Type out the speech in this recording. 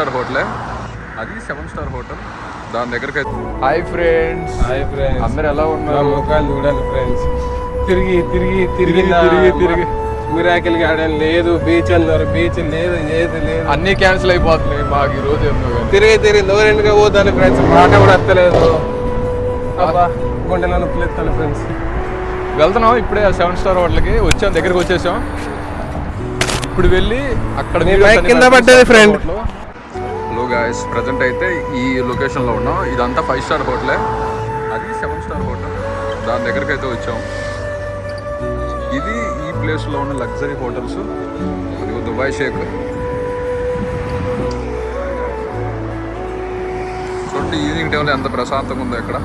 Star హోటలే, అది 7 star hotel. దాని దగ్గరికి హాయ్ ఫ్రెండ్స్, అందరు ఎలా ఉన్నారు? ముఖాలు చూడండి ఫ్రెండ్స్. తిరిగి తిరిగి తిరిగి తిరిగి తిరిగి మిరాకిల్ గార్డెన్ లేదు, బీచ్ అన్నారు, బీచ్ లేదు, ఏది లేదు, అన్ని క్యాన్సిల్ అయిపోతున్నాయి మాకు ఈ రోజు. తిరిగి తిరిగి లోరెంట్గా పోతాను ఫ్రెండ్స్. మాట కూడా వస్తలేదు. అబ్బా గుండెలో నొప్పులు ఎత్తాను ఫ్రెండ్స్. వెళ్తున్నాం ఇప్పుడే 7 స్టార్ హోటల్కి వచ్చాం, దగ్గరికి వచ్చేసాం. ఇప్పుడు వెళ్ళి అక్కడ కింద పడ్డది ఫ్రెండ్. హలో గాయస్, ప్రజెంట్ అయితే ఈ లొకేషన్లో ఉన్నాం. ఇదంతా 5 స్టార్ హోటలే, అది 7 స్టార్ హోటల్. దాని దగ్గరికి అయితే వచ్చాం. ఇది ఈ ప్లేస్లో ఉన్న లగ్జరీ హోటల్స్. అది దుబాయ్ షేక్. చూడండి ఈవినింగ్ టైంలో ఎంత ప్రశాంతంగా ఉందో ఇక్కడ.